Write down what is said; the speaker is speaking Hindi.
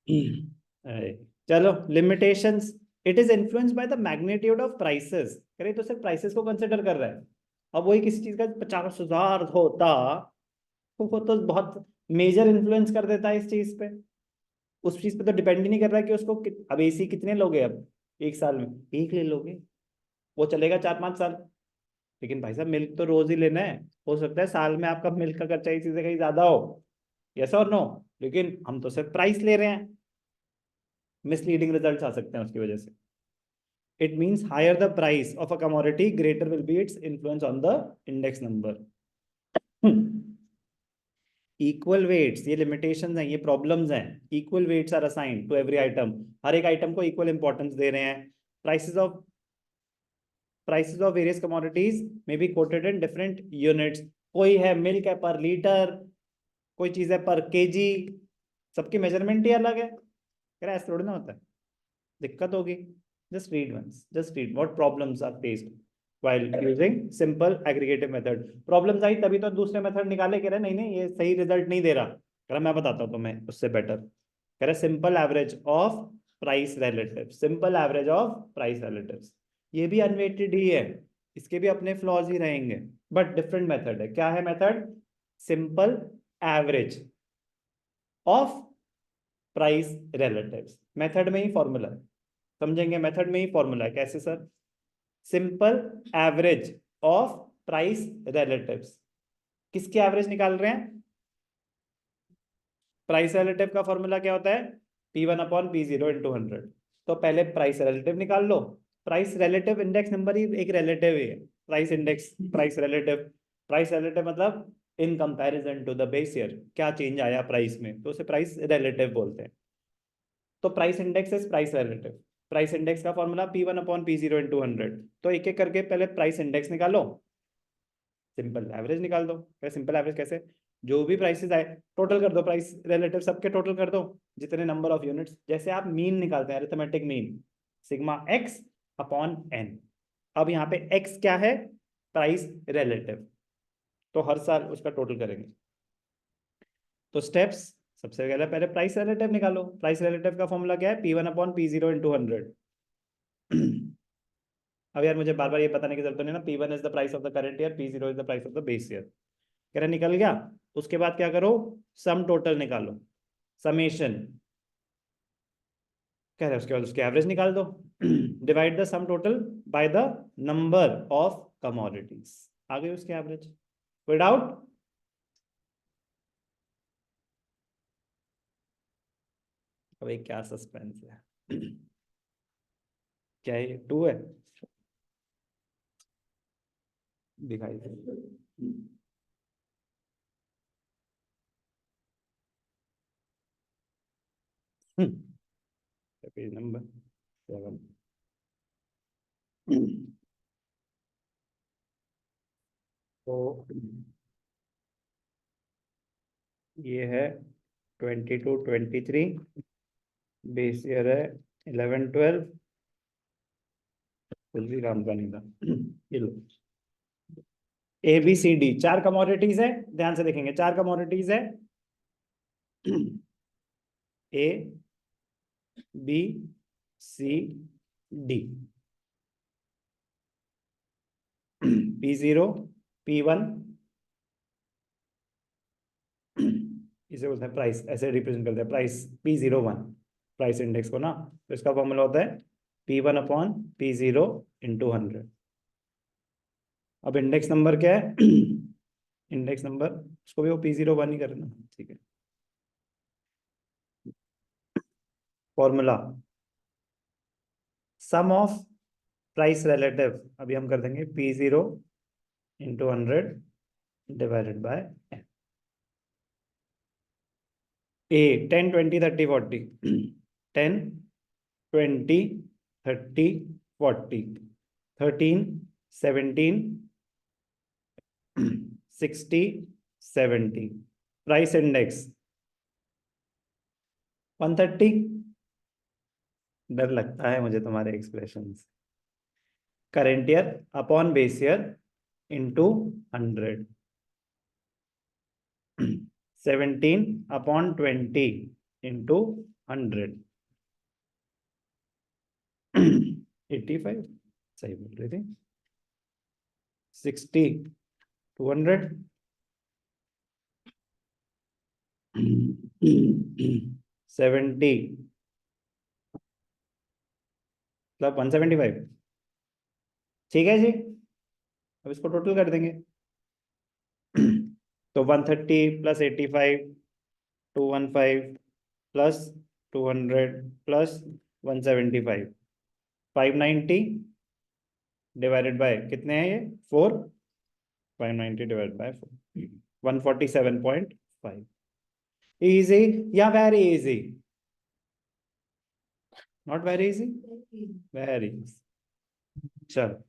अरे, चलो limitations. It is influenced by the magnitude of prices. करे तो सिर्फ प्राइसेस को कंसिडर कर रहा है। अब वही किसी चीज का 50,000 होता तो वो तो बहुत मेजर इन्फ्लुएंस कर देता है इस चीज पे। उस चीज पे तो डिपेंड ही नहीं कर रहा है कि उसको अब एसी कितने लोगे, अब एक साल में एक ले लोगे, वो चलेगा 4-5 साल। लेकिन भाई साहब मिल्क तो रोज ही लेना है। हो सकता है साल में आपका मिल्क का खर्चा इसी से कहीं ज्यादा हो, यस और नो। लेकिन हम तो सिर्फ प्राइस ले रहे हैं, मिसलीडिंग रिजल्ट आ सकते हैं उसकी वजह से। It means higher the price of a commodity greater will be its influence on the index number. Equal weights, ये लिमिटेशंस हैं, ये प्रॉब्लम्स हैं। Equal weights are assigned to every item. हर एक आइटम को इक्वल इंपॉर्टेंस दे रहे हैं। प्राइसेस ऑफ वेरियस कमोडिटीज में be quoted in different units. कोई है मिल्क है पर लीटर, कोई चीज है पर केजी, सबकी मेजरमेंट ही अलग है। कह रहा है ऐसा थोड़ी ना होता है, दिक्कत होगी। Just read what problems are faced while using simple aggregative method। Problems आई तभी तो दूसरे मेथड निकाले। कह रहे नहीं नहीं ये सही रिजल्ट नहीं दे रहा। कह रहा मैं बताता हूँ तुम्हें उससे बेटर। कह रहा simple average of price relative, simple average of price relatives. ये भी अनवेटेड ही है, इसके भी अपने फ्लॉज ही रहेंगे, बट डिफरेंट मेथड है। क्या है method? Simple average of price relatives. Method में ही फॉर्मूला है, समझेंगे। मेथड में ही फॉर्मूला है। कैसे sir? Simple average of price relatives. किसकी एवरेज निकाल रहे हैं? प्राइस रिलेटिव का फॉर्मूला क्या होता है? P1/P0 × 100। तो पहले प्राइस रिलेटिव निकाल लो। प्राइस रिलेटिव इंडेक्स नंबर ही एक रिलेटिव ही है। Price index, price relative. Price relative मतलब in comparison to the base year क्या चेंज आया प्राइस में, तो उसे प्राइस रिलेटिव बोलते हैं। तो price index is price relative. Price index का फॉर्मूला P1/P0 × 100। तो एक एक करके पहले प्राइस इंडेक्स निकालो, सिंपल एवरेज निकाल दो। सिंपल एवरेज कैसे? जो भी प्राइसेस आए टोटल कर दो, प्राइस रिलेटिव सबके टोटल कर दो, जितने नंबर ऑफ यूनिट्स। जैसे आप मीन निकालते हैं, arithmetic mean, sigma x upon n. अब यहाँ पे एक्स क्या है? Price relative. तो हर साल उसका टोटल करेंगे। तो स्टेप्स, सबसे पहले प्राइस रिलेटिव निकालो। प्राइस रिलेटिव का फॉर्मूला क्या है? P1/P0 × 100। अब यार मुझे बार बार ये बताने की जरूरत नहीं ना। P1 is the price of the current year, P0 is the price of the base year. कह रहा निकल गया। उसके बाद क्या करो? सम टोटल निकालो, समेशन। कह रहा है उसके बाद उसके एवरेज निकाल दो। Divide the sum total by the number of commodities. आ गई उसके एवरेज। कोई डाउट? अबे क्या सस्पेंस है। क्या ये 2 है? दिखाई दे। Page number 7। तो ये है 22-23, बेस ईयर है 11-12। कुछ भी काम का नहीं था। ये लो, ABCD 4 कमोडिटीज है। ध्यान से देखेंगे, 4 कमोडिटीज है। ABCD, P0, P1, इसे बोलते हैं प्राइस, ऐसे रिप्रेजेंट करते हैं प्राइस P01, प्राइस इंडेक्स को ना। तो इसका फॉर्मूला होता है P1/P0 × 100। अब इंडेक्स नंबर क्या है? इंडेक्स नंबर, उसको भी वो P01 ही करना, ठीक है। Formula some of price relative, अभी हम कर देंगे P0 × 100 divided by A 10 20 30 40। 10 20 30 40, 13 17 60 70। Price index 130। डर लगता है मुझे तुम्हारे expression. Current year upon base year into 100। 17/20 into 100 85 सही बोल रही थी 60 200 70 मतलब 175 ठीक है जी अब इसको टोटल कर देंगे तो 130 plus 85 215 plus 200 plus 175 590 divided by कितने हैं ये 4 590 डिवाइडेड बाय 4 147.5 इजी या very easy not very easy very चलो